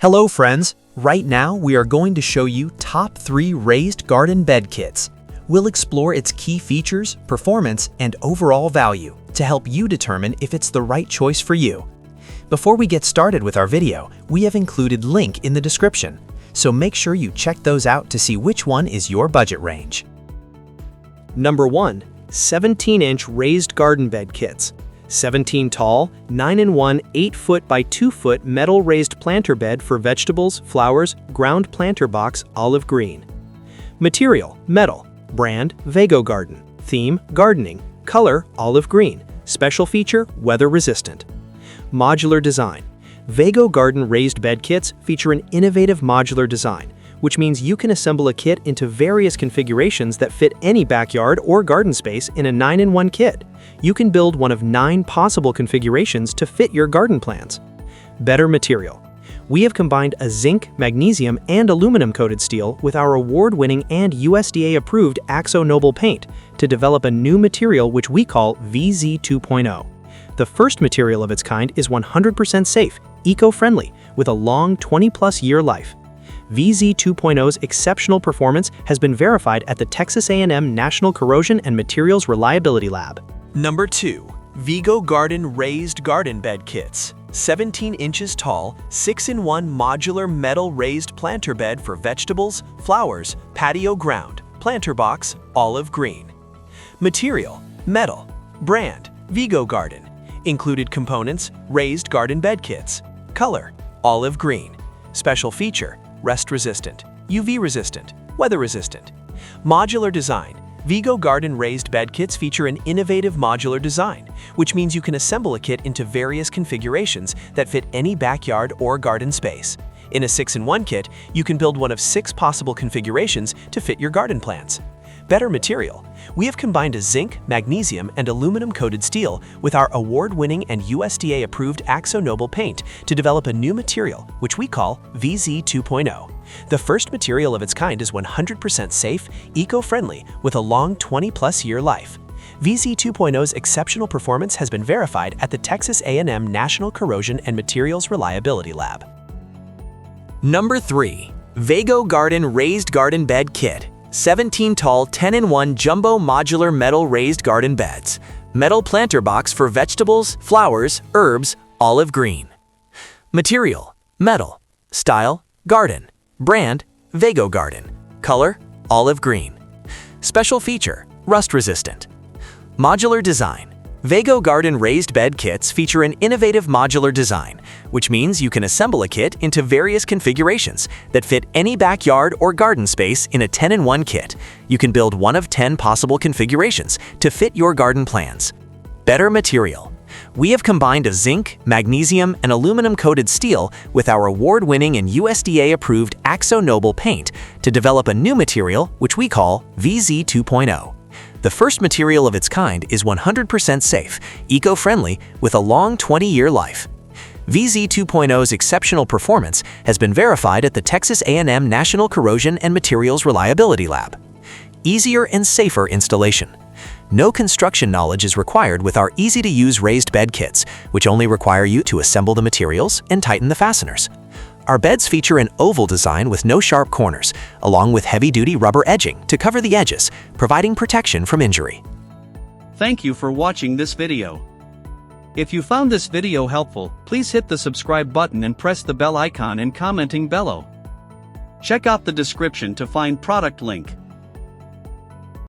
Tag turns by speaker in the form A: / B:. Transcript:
A: Hello friends, right now we are going to show you top 3 raised garden bed kits. We'll explore its key features, performance, and overall value to help you determine if it's the right choice for you. Before we get started with our video, we have included link in the description, so make sure you check those out to see which one is your budget range.
B: Number 1. 17-inch raised garden bed kits. 17 tall, 9-in-1 8-foot by 2-foot metal raised planter bed for vegetables, flowers, ground planter box, olive green. Material, metal. Brand, Vego Garden. Theme, gardening. Color, olive green. Special feature, weather resistant. Modular design. Vego Garden raised bed kits feature an innovative modular design, which means you can assemble a kit into various configurations that fit any backyard or garden space in a 9-in-1 kit. You can build one of 9 possible configurations to fit your garden plans. Better material. We have combined a zinc, magnesium, and aluminum-coated steel with our award-winning and USDA-approved Axo Noble paint to develop a new material which we call VZ 2.0. The first material of its kind is 100% safe, eco-friendly, with a long 20-plus year life. VZ 2.0's exceptional performance has been verified at the Texas A&M National Corrosion and Materials Reliability Lab.
C: Number 2. Vego Garden Raised Garden Bed Kits. 17 inches tall, 6-in-1 modular metal raised planter bed for vegetables, flowers, patio ground, planter box, olive green. Material, metal. Brand, Vego Garden. Included components, raised garden bed kits. Color, olive green. Special feature, rust resistant, UV resistant, weather resistant. Modular design. Vego Garden raised bed kits feature an innovative modular design, which means you can assemble a kit into various configurations that fit any backyard or garden space. In a 6-in-1 kit, you can build one of 6 possible configurations to fit your garden plans. Better material. We have combined a zinc, magnesium, and aluminum-coated steel with our award-winning and USDA-approved Axo Noble paint to develop a new material, which we call VZ 2.0. The first material of its kind is 100% safe, eco-friendly, with a long 20-plus year life. VZ 2.0's exceptional performance has been verified at the Texas A&M National Corrosion and Materials Reliability Lab.
A: Number 3. Vego Garden Raised Garden Bed Kit. 17 tall 10-in-1 jumbo modular metal raised garden beds. Metal planter box for vegetables, flowers, herbs, olive green. Material, metal. Style, garden. Brand, Vego Garden. Color, olive green. Special feature, rust resistant. Modular design. Vego Garden raised bed kits feature an innovative modular design, which means you can assemble a kit into various configurations that fit any backyard or garden space in a 10-in-1 kit. You can build one of 10 possible configurations to fit your garden plans. Better material. We have combined a zinc, magnesium, and aluminum-coated steel with our award-winning and USDA-approved Axo Noble paint to develop a new material which we call VZ 2.0. The first material of its kind is 100% safe, eco-friendly, with a long 20-year life. VZ 2.0's exceptional performance has been verified at the Texas A&M National Corrosion and Materials Reliability Lab. Easier and safer installation. No construction knowledge is required with our easy-to-use raised bed kits, which only require you to assemble the materials and tighten the fasteners. Our beds feature an oval design with no sharp corners, along with heavy-duty rubber edging to cover the edges, providing protection from injury.
D: Thank you for watching this video. If you found this video helpful, please hit the subscribe button and press the bell icon and commenting below. Check out the description to find product link.